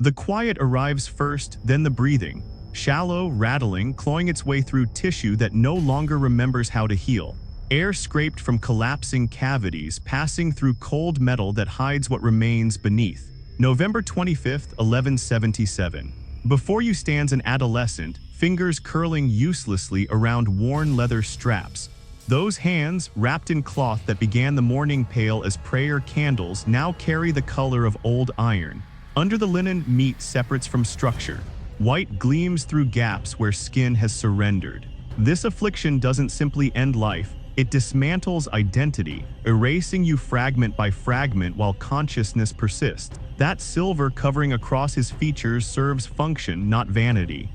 The quiet arrives first, then the breathing. Shallow, rattling, clawing its way through tissue that no longer remembers how to heal. Air scraped from collapsing cavities, passing through cold metal that hides what remains beneath. November 25th, 1177. Before you stands an adolescent, fingers curling uselessly around worn leather straps. Those hands, wrapped in cloth that began the morning pale as prayer candles, now carry the color of old iron. Under the linen, meat separates from structure. White gleams through gaps where skin has surrendered. This affliction doesn't simply end life, it dismantles identity, erasing you fragment by fragment while consciousness persists. That silver covering across his features serves function, not vanity.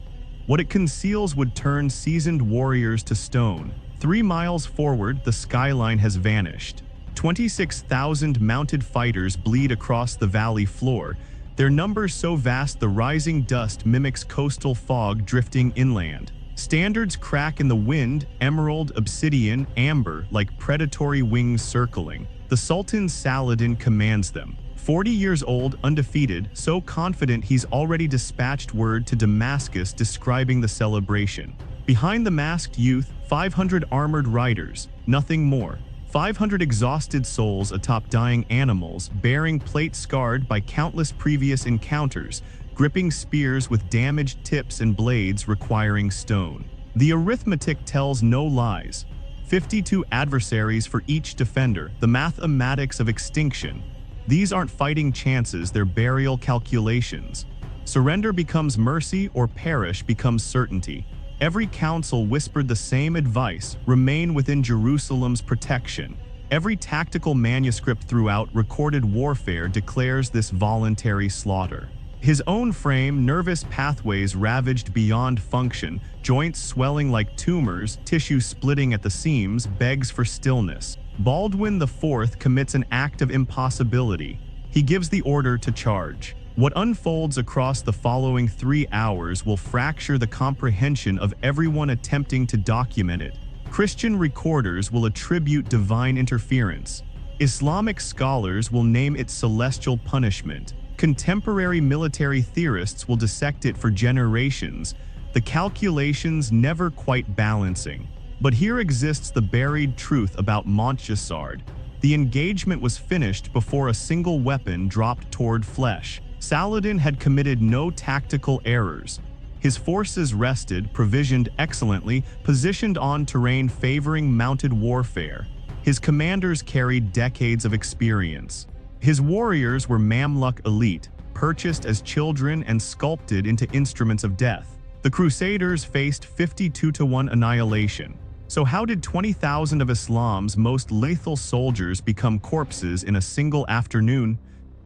What it conceals would turn seasoned warriors to stone. 3 miles forward, the skyline has vanished. 26,000 mounted fighters bleed across the valley floor, their numbers so vast the rising dust mimics coastal fog drifting inland. Standards crack in the wind, emerald, obsidian, amber, like predatory wings circling. The Sultan Saladin commands them. 40 years old, undefeated, so confident he's already dispatched word to Damascus describing the celebration. Behind the masked youth, 500 armored riders, nothing more. 500 exhausted souls atop dying animals, bearing plates scarred by countless previous encounters, gripping spears with damaged tips and blades requiring stone. The arithmetic tells no lies. 52 adversaries for each defender, the mathematics of extinction. These aren't fighting chances, they're burial calculations. Surrender becomes mercy or perish becomes certainty. Every council whispered the same advice: remain within Jerusalem's protection. Every tactical manuscript throughout recorded warfare declares this voluntary slaughter. His own frame, nervous pathways ravaged beyond function, joints swelling like tumors, tissue splitting at the seams, begs for stillness. Baldwin IV commits an act of impossibility. He gives the order to charge. What unfolds across the following 3 hours will fracture the comprehension of everyone attempting to document it. Christian recorders will attribute divine interference. Islamic scholars will name it celestial punishment. Contemporary military theorists will dissect it for generations, the calculations never quite balancing. But here exists the buried truth about Montgisard. The engagement was finished before a single weapon dropped toward flesh. Saladin had committed no tactical errors. His forces rested, provisioned excellently, positioned on terrain favoring mounted warfare. His commanders carried decades of experience. His warriors were Mamluk elite, purchased as children and sculpted into instruments of death. The Crusaders faced 52-to-1 annihilation. So how did 20,000 of Islam's most lethal soldiers become corpses in a single afternoon?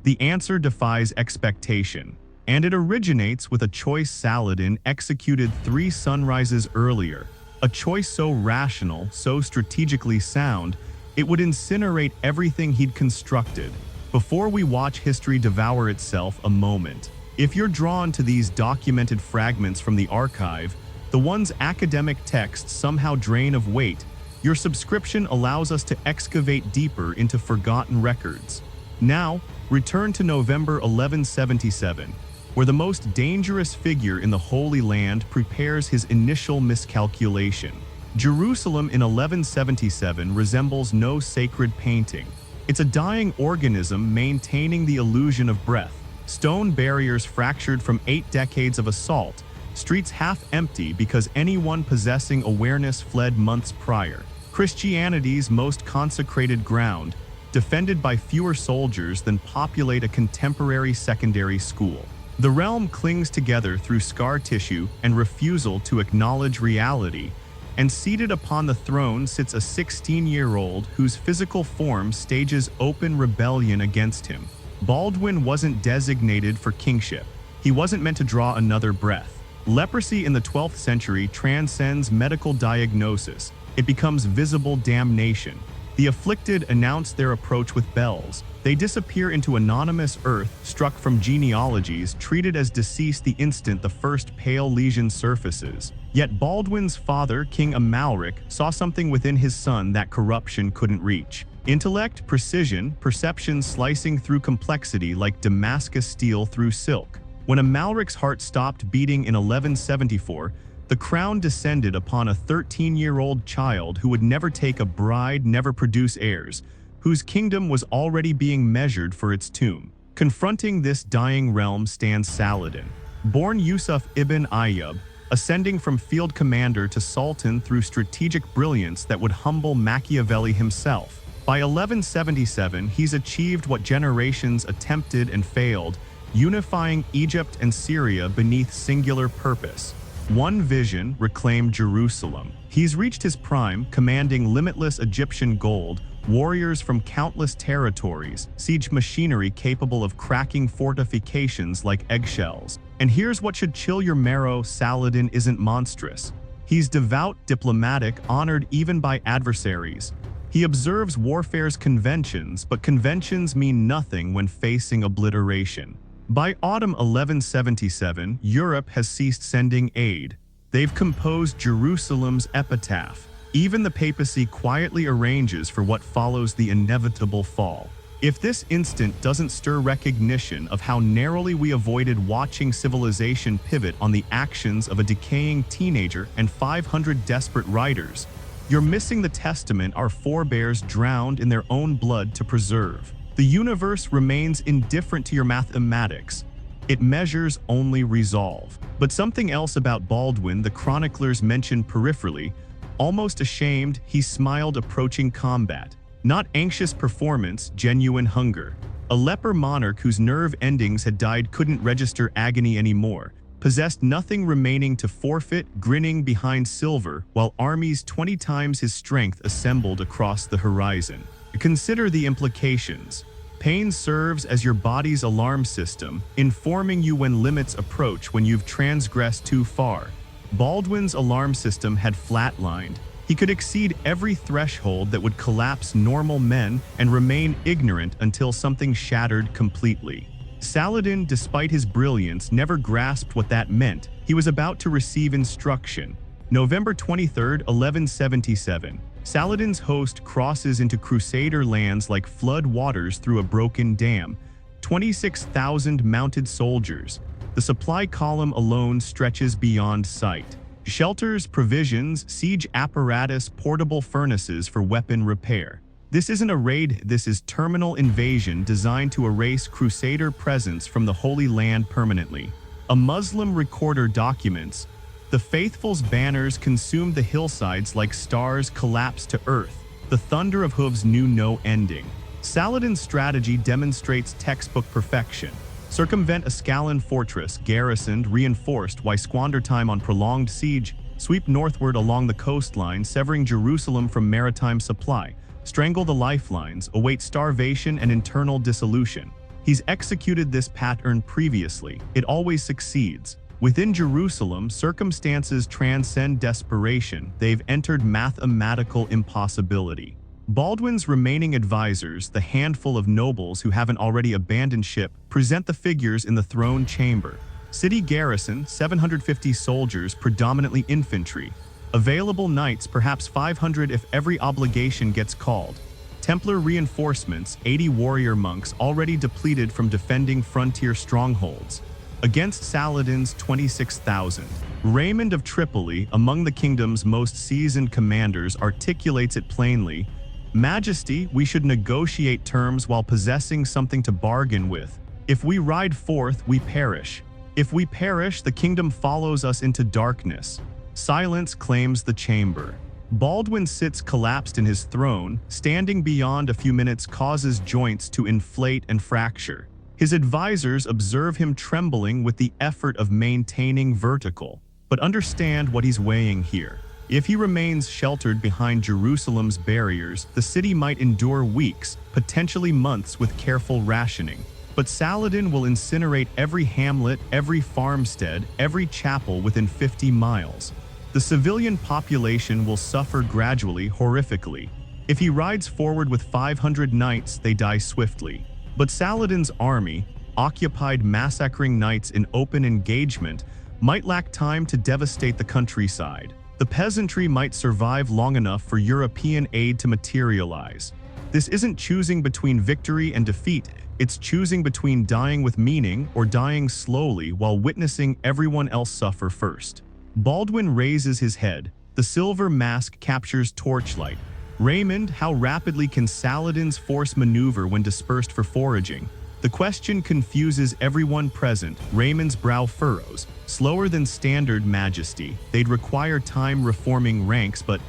The answer defies expectation, and it originates with a choice Saladin executed 3 sunrises earlier. A choice so rational, so strategically sound, it would incinerate everything he'd constructed. Before we watch history devour itself a moment, if you're drawn to these documented fragments from the archive, the ones academic texts somehow drain of weight, your subscription allows us to excavate deeper into forgotten records. Now, return to November 1177, where the most dangerous figure in the Holy Land prepares his initial miscalculation. Jerusalem in 1177 resembles no sacred painting. It's a dying organism maintaining the illusion of breath. Stone barriers fractured from 8 decades of assault, streets half empty because anyone possessing awareness fled months prior. Christianity's most consecrated ground, defended by fewer soldiers than populate a contemporary secondary school. The realm clings together through scar tissue and refusal to acknowledge reality, and seated upon the throne sits a 16-year-old whose physical form stages open rebellion against him. Baldwin wasn't designated for kingship. He wasn't meant to draw another breath. Leprosy in the 12th century transcends medical diagnosis. It becomes visible damnation. The afflicted announce their approach with bells. They disappear into anonymous earth, struck from genealogies, treated as deceased the instant the first pale lesion surfaces. Yet Baldwin's father, King Amalric, saw something within his son that corruption couldn't reach. Intellect, precision, perception slicing through complexity like Damascus steel through silk. When Amalric's heart stopped beating in 1174, the crown descended upon a 13-year-old child who would never take a bride, never produce heirs, whose kingdom was already being measured for its tomb. Confronting this dying realm stands Saladin. Born Yusuf ibn Ayyub, ascending from field commander to sultan through strategic brilliance that would humble Machiavelli himself. By 1177, he's achieved what generations attempted and failed, unifying Egypt and Syria beneath singular purpose. One vision: reclaim Jerusalem. He's reached his prime, commanding limitless Egyptian gold, warriors from countless territories, siege machinery capable of cracking fortifications like eggshells. And here's what should chill your marrow: Saladin isn't monstrous. He's devout, diplomatic, honored even by adversaries. He observes warfare's conventions, but conventions mean nothing when facing obliteration. By autumn 1177, Europe has ceased sending aid. They've composed Jerusalem's epitaph. Even the papacy quietly arranges for what follows the inevitable fall. If this instant doesn't stir recognition of how narrowly we avoided watching civilization pivot on the actions of a decaying teenager and 500 desperate riders, you're missing the testament our forebears drowned in their own blood to preserve. The universe remains indifferent to your mathematics. It measures only resolve. But something else about Baldwin the chroniclers mention peripherally. Almost ashamed, he smiled approaching combat. Not anxious performance, genuine hunger. A leper monarch whose nerve endings had died couldn't register agony anymore, possessed nothing remaining to forfeit, grinning behind silver, while armies 20 times his strength assembled across the horizon. Consider the implications. Pain serves as your body's alarm system, informing you when limits approach, when you've transgressed too far. Baldwin's alarm system had flatlined. He could exceed every threshold that would collapse normal men and remain ignorant until something shattered completely. Saladin, despite his brilliance, never grasped what that meant. He was about to receive instruction. November 23, 1177. Saladin's host crosses into Crusader lands like flood waters through a broken dam. 26,000 mounted soldiers. The supply column alone stretches beyond sight. Shelters, provisions, siege apparatus, portable furnaces for weapon repair. This isn't a raid, this is terminal invasion designed to erase Crusader presence from the Holy Land permanently. A Muslim recorder documents, the faithful's banners consumed the hillsides like stars collapsed to earth. The thunder of hooves knew no ending. Saladin's strategy demonstrates textbook perfection. Circumvent Ascalon fortress, garrisoned, reinforced. Why squander time on prolonged siege? Sweep northward along the coastline, severing Jerusalem from maritime supply. Strangle the lifelines, await starvation and internal dissolution. He's executed this pattern previously. It always succeeds. Within Jerusalem, circumstances transcend desperation. They've entered mathematical impossibility. Baldwin's remaining advisors, the handful of nobles who haven't already abandoned ship, present the figures in the throne chamber. City garrison, 750 soldiers, predominantly infantry. Available knights, perhaps 500 if every obligation gets called. Templar reinforcements, 80 warrior monks already depleted from defending frontier strongholds. Against Saladin's 26,000. Raymond of Tripoli, among the kingdom's most seasoned commanders, articulates it plainly. Majesty, we should negotiate terms while possessing something to bargain with. If we ride forth, we perish. If we perish, the kingdom follows us into darkness. Silence claims the chamber. Baldwin sits collapsed in his throne. Standing beyond a few minutes causes joints to inflate and fracture. His advisors observe him trembling with the effort of maintaining vertical. But understand what he's weighing here. If he remains sheltered behind Jerusalem's barriers, the city might endure weeks, potentially months with careful rationing. But Saladin will incinerate every hamlet, every farmstead, every chapel within 50 miles. The civilian population will suffer gradually, horrifically. If he rides forward with 500 knights, they die swiftly. But Saladin's army, occupied massacring knights in open engagement, might lack time to devastate the countryside. The peasantry might survive long enough for European aid to materialize. This isn't choosing between victory and defeat, It's choosing between dying with meaning or dying slowly while witnessing everyone else suffer first. Baldwin raises his head. The silver mask captures torchlight. Raymond, how rapidly can Saladin's force maneuver when dispersed for foraging? The question confuses everyone present. Raymond's brow furrows. Slower than standard majesty. They'd require time reforming ranks, but...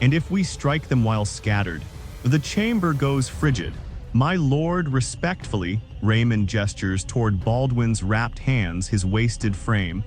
And if we strike them while scattered? The chamber goes frigid. My lord, respectfully, Raymond gestures toward Baldwin's wrapped hands, his wasted frame.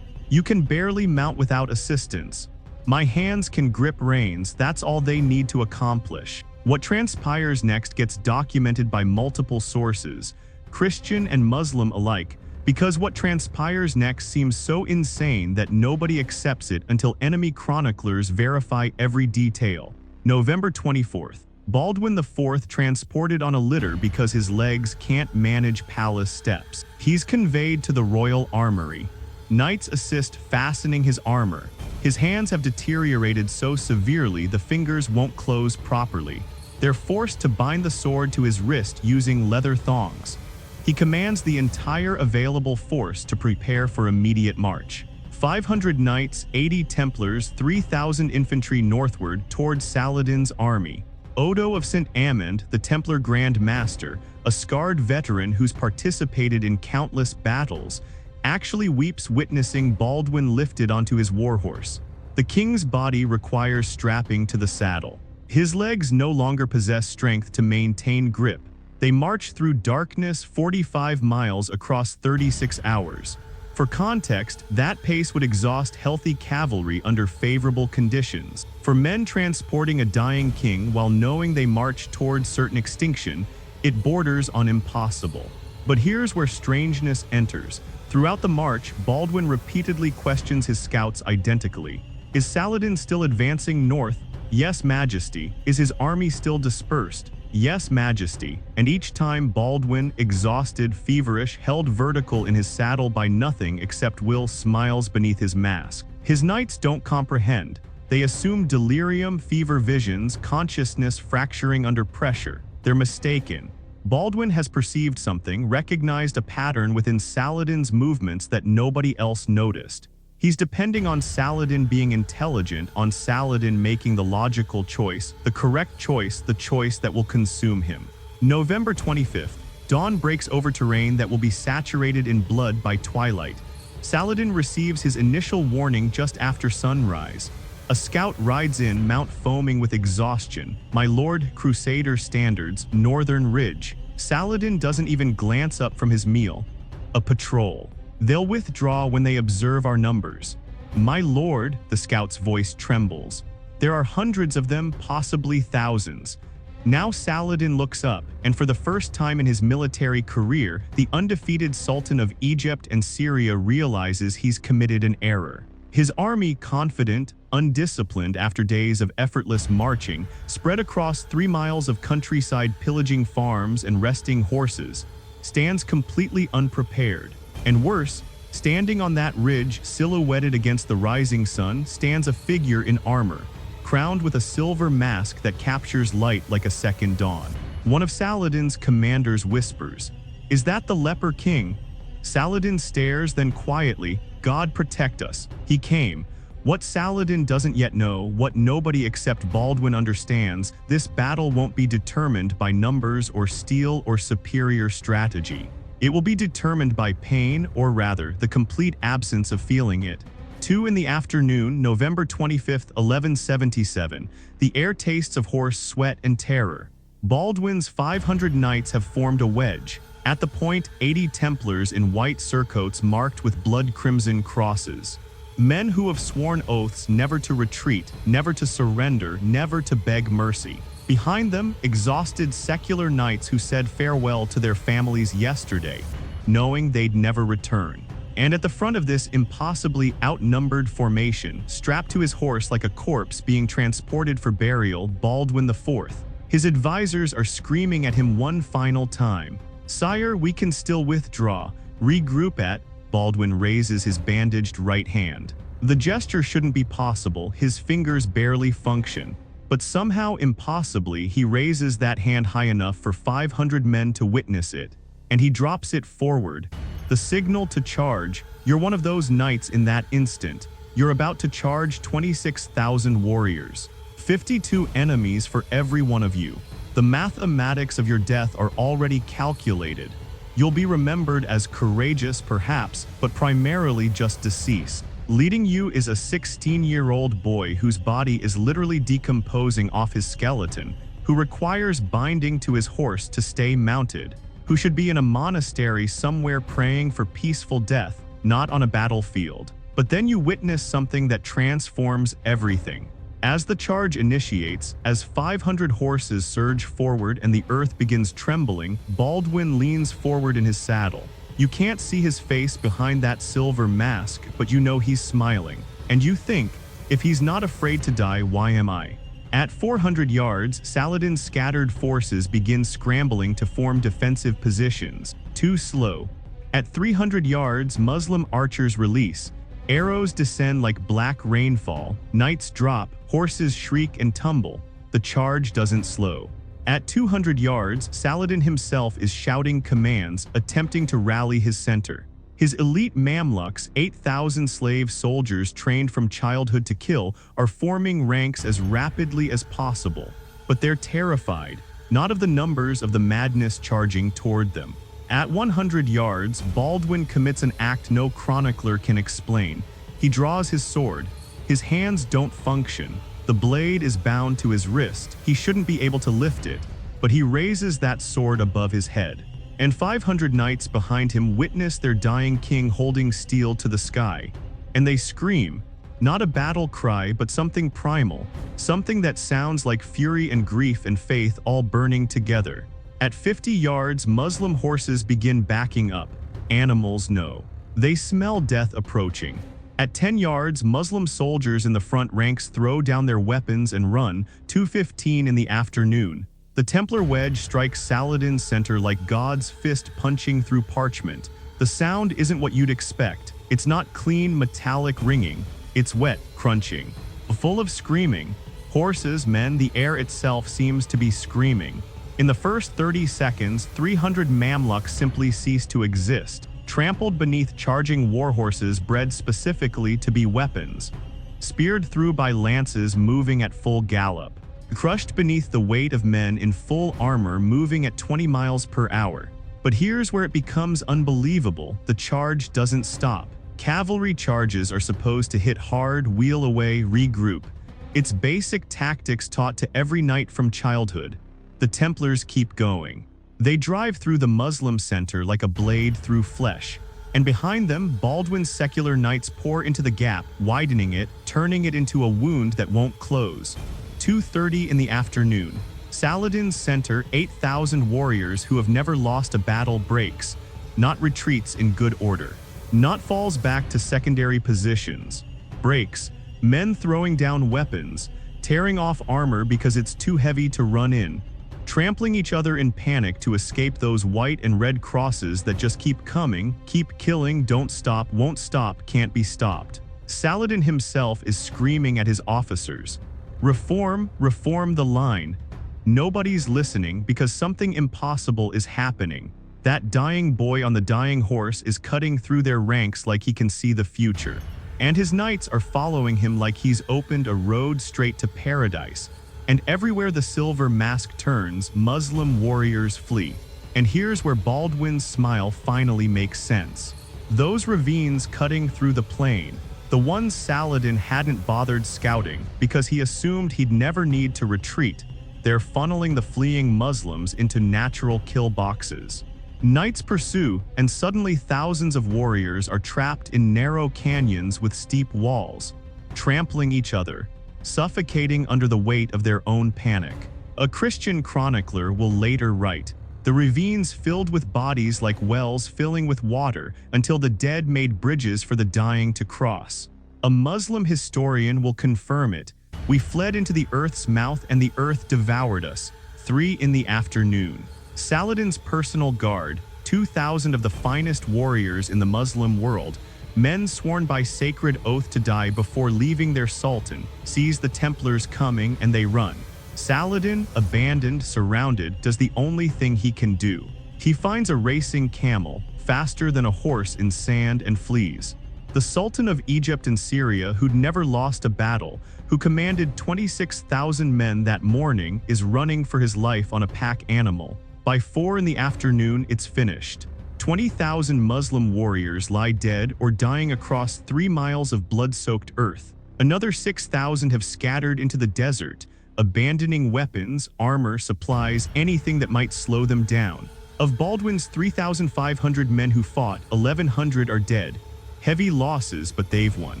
You can barely mount without assistance. My hands can grip reins, that's all they need to accomplish. What transpires next gets documented by multiple sources, Christian and Muslim alike, because what transpires next seems so insane that nobody accepts it until enemy chroniclers verify every detail. November 24th. Baldwin IV transported on a litter because his legs can't manage palace steps. He's conveyed to the royal armory. Knights assist fastening his armor. His hands have deteriorated so severely the fingers won't close properly. They're forced to bind the sword to his wrist using leather thongs. He commands the entire available force to prepare for immediate march. 500 knights, 80 Templars, 3,000 infantry northward toward Saladin's army. Odo of St. Amand, the Templar Grand Master, a scarred veteran who's participated in countless battles, actually weeps witnessing Baldwin lifted onto his warhorse. The king's body requires strapping to the saddle. His legs no longer possess strength to maintain grip. They march through darkness 45 miles across 36 hours. For context, that pace would exhaust healthy cavalry under favorable conditions. For men transporting a dying king while knowing they march toward certain extinction, it borders on impossible. But here's where strangeness enters. Throughout the march, Baldwin repeatedly questions his scouts identically. Is Saladin still advancing north? Yes, Majesty. Is his army still dispersed? Yes, Majesty. And each time Baldwin, exhausted, feverish, held vertical in his saddle by nothing except Will smiles beneath his mask. His knights don't comprehend. They assume delirium, fever visions, consciousness fracturing under pressure. They're mistaken. Baldwin has perceived something, recognized a pattern within Saladin's movements that nobody else noticed. He's depending on Saladin being intelligent, on Saladin making the logical choice, the correct choice, the choice that will consume him. November 25th. Dawn breaks over terrain that will be saturated in blood by twilight. Saladin receives his initial warning just after sunrise. A scout rides in, mount foaming with exhaustion. My lord, Crusader standards, Northern Ridge. Saladin doesn't even glance up from his meal. A patrol. They'll withdraw when they observe our numbers. My lord, the scout's voice trembles. There are hundreds of them, possibly thousands. Now Saladin looks up, and for the first time in his military career, the undefeated Sultan of Egypt and Syria realizes he's committed an error. His army, confident, undisciplined after days of effortless marching, spread across 3 miles of countryside pillaging farms and resting horses, stands completely unprepared. And worse, standing on that ridge, silhouetted against the rising sun, stands a figure in armor, crowned with a silver mask that captures light like a second dawn. One of Saladin's commanders whispers, "Is that the Leper King?" Saladin stares, then quietly, "God protect us. He came." What Saladin doesn't yet know, what nobody except Baldwin understands, this battle won't be determined by numbers or steel or superior strategy. It will be determined by pain, or rather, the complete absence of feeling it. 2 in the afternoon, November 25th, 1177, the air tastes of horse sweat and terror. Baldwin's 500 knights have formed a wedge. At the point, 80 Templars in white surcoats marked with blood-crimson crosses. Men who have sworn oaths never to retreat, never to surrender, never to beg mercy. Behind them, exhausted secular knights who said farewell to their families yesterday, knowing they'd never return. And at the front of this impossibly outnumbered formation, strapped to his horse like a corpse being transported for burial, Baldwin IV. His advisors are screaming at him one final time. "Sire, we can still withdraw. Regroup at..." Baldwin raises his bandaged right hand. The gesture shouldn't be possible, his fingers barely function. But somehow, impossibly, he raises that hand high enough for 500 men to witness it. and he drops it forward. The signal to charge. You're one of those knights in that instant. You're about to charge 26,000 warriors. 52 enemies for every one of you. The mathematics of your death are already calculated. You'll be remembered as courageous perhaps, but primarily just deceased. Leading you is a 16-year-old boy whose body is literally decomposing off his skeleton, who requires binding to his horse to stay mounted, who should be in a monastery somewhere praying for peaceful death, not on a battlefield. But then you witness something that transforms everything. As the charge initiates, as 500 horses surge forward and the earth begins trembling, Baldwin leans forward in his saddle. You can't see his face behind that silver mask, but you know he's smiling. And you think, if he's not afraid to die, why am I? At 400 yards, Saladin's scattered forces begin scrambling to form defensive positions. Too slow. At 300 yards, Muslim archers release. Arrows descend like black rainfall. Knights drop. Horses shriek and tumble. The charge doesn't slow. At 200 yards, Saladin himself is shouting commands, attempting to rally his center. His elite Mamluks, 8,000 slave soldiers trained from childhood to kill, are forming ranks as rapidly as possible. But they're terrified, not of the numbers of the madness charging toward them. At 100 yards, Baldwin commits an act no chronicler can explain. He draws his sword. His hands don't function. The blade is bound to his wrist. He shouldn't be able to lift it, but he raises that sword above his head. And 500 knights behind him witness their dying king holding steel to the sky. And they scream, not a battle cry, but something primal, something that sounds like fury and grief and faith all burning together. At 50 yards, Muslim horses begin backing up. Animals know. They smell death approaching. At 10 yards, Muslim soldiers in the front ranks throw down their weapons and run. 2:15 in the afternoon. The Templar wedge strikes Saladin's center like God's fist punching through parchment. The sound isn't what you'd expect. It's not clean metallic ringing. It's wet, crunching. Full of screaming. Horses, men, the air itself seems to be screaming. In the first 30 seconds, 300 Mamluks simply cease to exist, trampled beneath charging warhorses bred specifically to be weapons, speared through by lances moving at full gallop, crushed beneath the weight of men in full armor moving at 20 miles per hour. But here's where it becomes unbelievable. The charge doesn't stop. Cavalry charges are supposed to hit hard, wheel away, regroup. It's basic tactics taught to every knight from childhood. The Templars keep going. They drive through the Muslim center like a blade through flesh. And behind them, Baldwin's secular knights pour into the gap, widening it, turning it into a wound that won't close. 2:30 in the afternoon. Saladin's center, 8,000 warriors who have never lost a battle breaks, not retreats in good order, not falls back to secondary positions. Breaks, men throwing down weapons, tearing off armor because it's too heavy to run in, trampling each other in panic to escape those white and red crosses that just keep coming, keep killing, don't stop, won't stop, can't be stopped. Saladin himself is screaming at his officers, "Reform, reform the line." Nobody's listening because something impossible is happening. That dying boy on the dying horse is cutting through their ranks like he can see the future. And his knights are following him like he's opened a road straight to paradise. And everywhere the silver mask turns, Muslim warriors flee. And here's where Baldwin's smile finally makes sense. Those ravines cutting through the plain, the ones Saladin hadn't bothered scouting because he assumed he'd never need to retreat, they're funneling the fleeing Muslims into natural kill boxes. Knights pursue, and suddenly thousands of warriors are trapped in narrow canyons with steep walls, trampling each other, suffocating under the weight of their own panic. A Christian chronicler will later write, "The ravines filled with bodies like wells filling with water until the dead made bridges for the dying to cross." A Muslim historian will confirm it. "We fled into the earth's mouth and the earth devoured us." 3 in the afternoon. Saladin's personal guard, 2,000 of the finest warriors in the Muslim world, men sworn by sacred oath to die before leaving their sultan, sees the Templars coming and they run. Saladin, abandoned, surrounded, does the only thing he can do. He finds a racing camel, faster than a horse in sand, and flees. The Sultan of Egypt and Syria, who'd never lost a battle, who commanded 26,000 men that morning, is running for his life on a pack animal. By 4 in the afternoon, it's finished. 20,000 Muslim warriors lie dead or dying across 3 miles of blood-soaked earth. Another 6,000 have scattered into the desert, abandoning weapons, armor, supplies, anything that might slow them down. Of Baldwin's 3,500 men who fought, 1,100 are dead. Heavy losses, but they've won.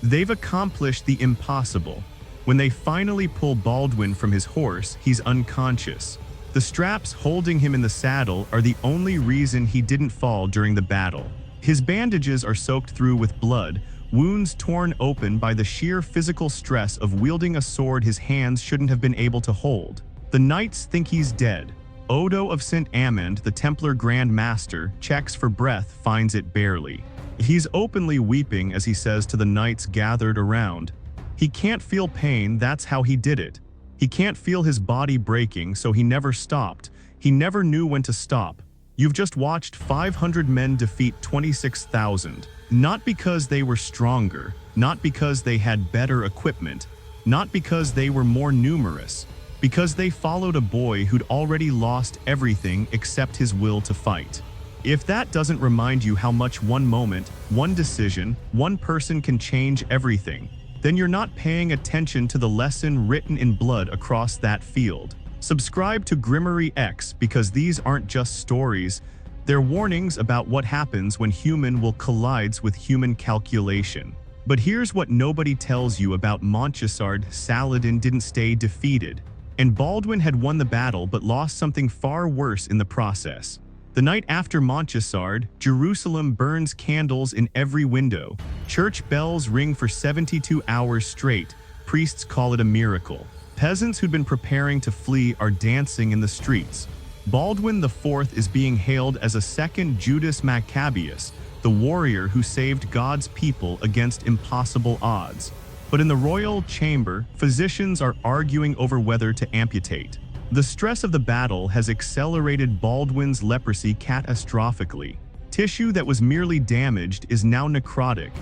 They've accomplished the impossible. When they finally pull Baldwin from his horse, he's unconscious. The straps holding him in the saddle are the only reason he didn't fall during the battle. His bandages are soaked through with blood, wounds torn open by the sheer physical stress of wielding a sword his hands shouldn't have been able to hold. The knights think he's dead. Odo of St. Amand, the Templar Grand Master, checks for breath, finds it barely. He's openly weeping as he says to the knights gathered around, he can't feel pain, that's how he did it. He can't feel his body breaking, so he never stopped. He never knew when to stop. You've just watched 500 men defeat 26,000. Not because they were stronger, not because they had better equipment, not because they were more numerous, because they followed a boy who'd already lost everything except his will to fight. If that doesn't remind you how much one moment, one decision, one person can change everything, then you're not paying attention to the lesson written in blood across that field. Subscribe to Grimoryx because these aren't just stories, they're warnings about what happens when human will collides with human calculation. But here's what nobody tells you about Montgisard: Saladin didn't stay defeated. And Baldwin had won the battle but lost something far worse in the process. The night after Montgisard, Jerusalem burns candles in every window. Church bells ring for 72 hours straight. Priests call it a miracle. Peasants who'd been preparing to flee are dancing in the streets. Baldwin IV is being hailed as a second Judas Maccabeus, the warrior who saved God's people against impossible odds. But in the royal chamber, physicians are arguing over whether to amputate. The stress of the battle has accelerated Baldwin's leprosy catastrophically. Tissue that was merely damaged is now necrotic,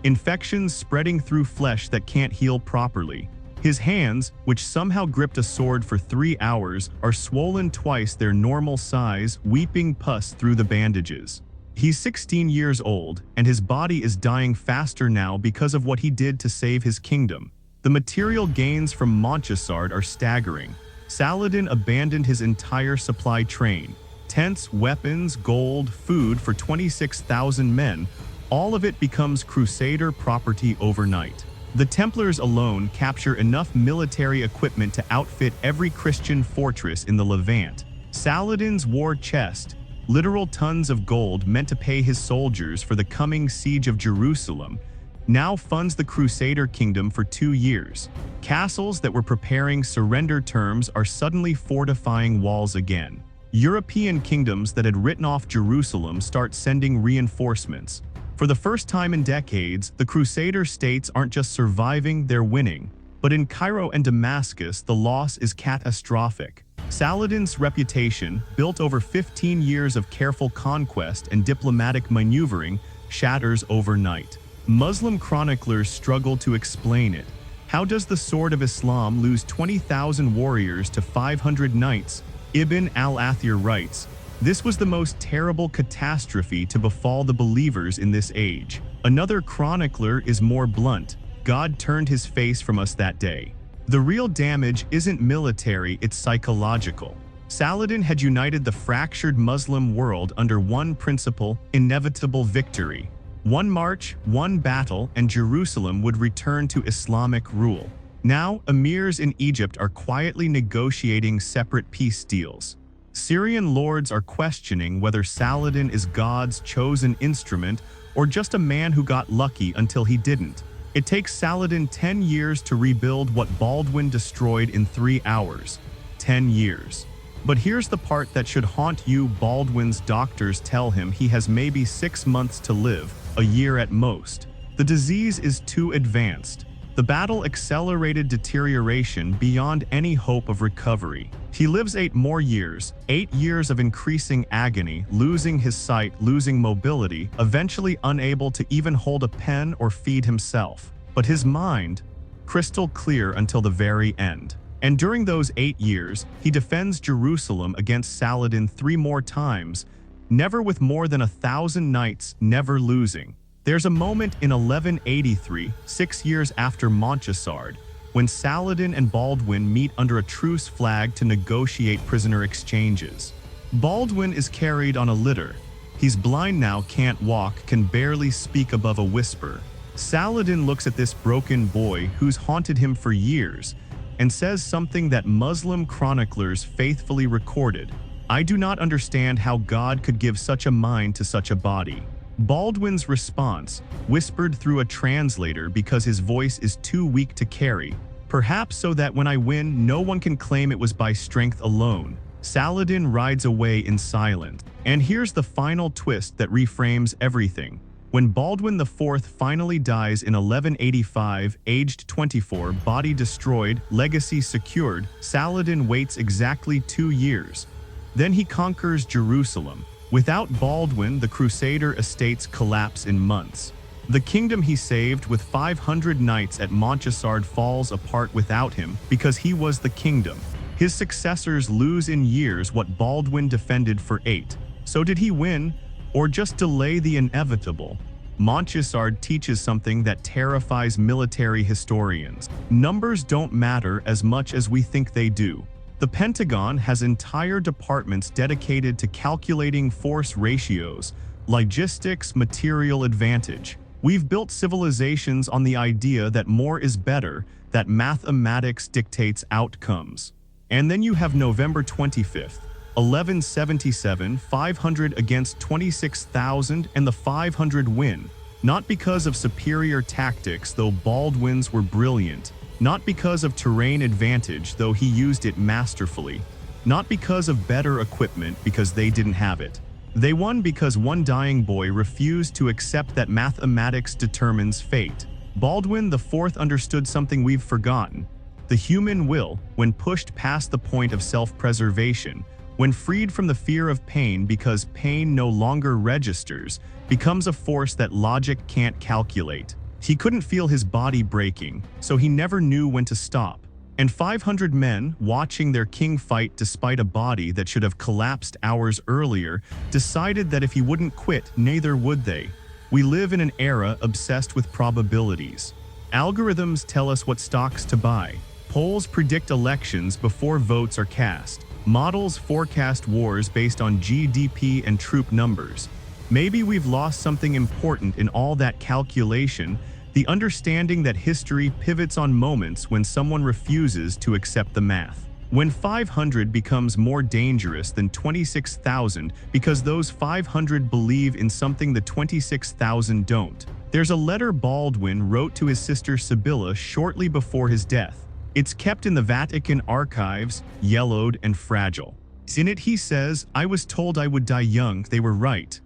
infections spreading through flesh that can't heal properly. His hands, which somehow gripped a sword for 3 hours, are swollen twice their normal size, weeping pus through the bandages. He's 16 years old, and his body is dying faster now because of what he did to save his kingdom. The material gains from Montgisard are staggering. Saladin abandoned his entire supply train. Tents, weapons, gold, food for 26,000 men. All of it becomes Crusader property overnight. The Templars alone capture enough military equipment to outfit every Christian fortress in the Levant. Saladin's war chest, literal tons of gold meant to pay his soldiers for the coming siege of Jerusalem, now funds the Crusader kingdom for 2 years. Castles that were preparing surrender terms are suddenly fortifying walls again. European kingdoms that had written off Jerusalem start sending reinforcements. For the first time in decades, the Crusader states aren't just surviving, they're winning. But in Cairo and Damascus, the loss is catastrophic. Saladin's reputation, built over 15 years of careful conquest and diplomatic maneuvering, shatters overnight. Muslim chroniclers struggle to explain it. How does the Sword of Islam lose 20,000 warriors to 500 knights? Ibn al-Athir writes, "This was the most terrible catastrophe to befall the believers in this age." Another chronicler is more blunt. God turned his face from us that day. The real damage isn't military, it's psychological. Saladin had united the fractured Muslim world under one principle: inevitable victory. One march, one battle, and Jerusalem would return to Islamic rule. Now, emirs in Egypt are quietly negotiating separate peace deals. Syrian lords are questioning whether Saladin is God's chosen instrument or just a man who got lucky until he didn't. It takes Saladin 10 years to rebuild what Baldwin destroyed in 3 hours. 10 years. But here's the part that should haunt you: Baldwin's doctors tell him he has maybe 6 months to live, a year at most. The disease is too advanced. The battle accelerated deterioration beyond any hope of recovery. He lives 8 more years, 8 years of increasing agony, losing his sight, losing mobility, eventually unable to even hold a pen or feed himself. But his mind, crystal clear until the very end. And during those 8 years, he defends Jerusalem against Saladin 3 more times, never with more than 1,000 knights, never losing. There's a moment in 1183, 6 years after Montgisard, when Saladin and Baldwin meet under a truce flag to negotiate prisoner exchanges. Baldwin is carried on a litter. He's blind now, can't walk, can barely speak above a whisper. Saladin looks at this broken boy who's haunted him for years and says something that Muslim chroniclers faithfully recorded. "I do not understand how God could give such a mind to such a body." Baldwin's response, whispered through a translator because his voice is too weak to carry, "Perhaps so that when I win, no one can claim it was by strength alone." Saladin rides away in silence. And here's the final twist that reframes everything. When Baldwin IV finally dies in 1185, aged 24, body destroyed, legacy secured, Saladin waits exactly 2 years. Then he conquers Jerusalem. Without Baldwin, the Crusader estates collapse in months. The kingdom he saved with 500 knights at Montgisard falls apart without him because he was the kingdom. His successors lose in years what Baldwin defended for 8. So did he win, or just delay the inevitable? Montgisard teaches something that terrifies military historians. Numbers don't matter as much as we think they do. The Pentagon has entire departments dedicated to calculating force ratios, logistics, material advantage. We've built civilizations on the idea that more is better, that mathematics dictates outcomes. And then you have November 25th, 1177, 500 against 26,000, and the 500 win. Not because of superior tactics, though Baldwin's were brilliant. Not because of terrain advantage, though he used it masterfully. Not because of better equipment, because they didn't have it. They won because one dying boy refused to accept that mathematics determines fate. Baldwin IV understood something we've forgotten. The human will, when pushed past the point of self-preservation, when freed from the fear of pain because pain no longer registers, becomes a force that logic can't calculate. He couldn't feel his body breaking, so he never knew when to stop. And 500 men, watching their king fight despite a body that should have collapsed hours earlier, decided that if he wouldn't quit, neither would they. We live in an era obsessed with probabilities. Algorithms tell us what stocks to buy. Polls predict elections before votes are cast. Models forecast wars based on GDP and troop numbers. Maybe we've lost something important in all that calculation, the understanding that history pivots on moments when someone refuses to accept the math. When 500 becomes more dangerous than 26,000 because those 500 believe in something the 26,000 don't. There's a letter Baldwin wrote to his sister Sibylla shortly before his death. It's kept in the Vatican archives, yellowed and fragile. In it he says, "I was told I would die young, they were right.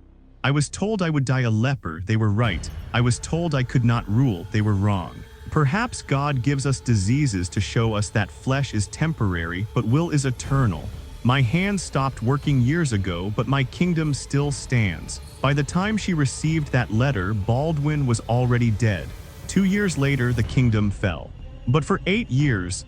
I was told I would die a leper, they were right. I was told I could not rule, they were wrong." Perhaps God gives us diseases to show us that flesh is temporary, but will is eternal. My hand stopped working years ago, but my kingdom still stands. By the time she received that letter, Baldwin was already dead. 2 years later, the kingdom fell. But for 8 years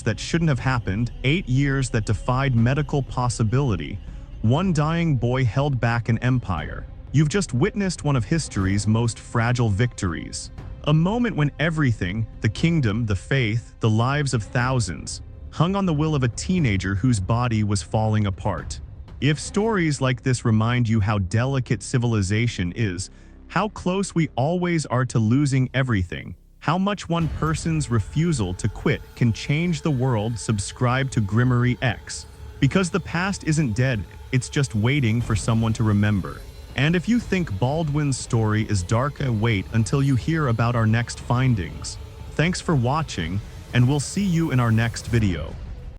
that shouldn't have happened, 8 years that defied medical possibility, one dying boy held back an empire. You've just witnessed one of history's most fragile victories. A moment when everything, the kingdom, the faith, the lives of thousands, hung on the will of a teenager whose body was falling apart. If stories like this remind you how delicate civilization is, how close we always are to losing everything, how much one person's refusal to quit can change the world, subscribe to Grimoryx. Because the past isn't dead, it's just waiting for someone to remember. And if you think Baldwin's story is dark, wait until you hear about our next findings. Thanks for watching, and we'll see you in our next video.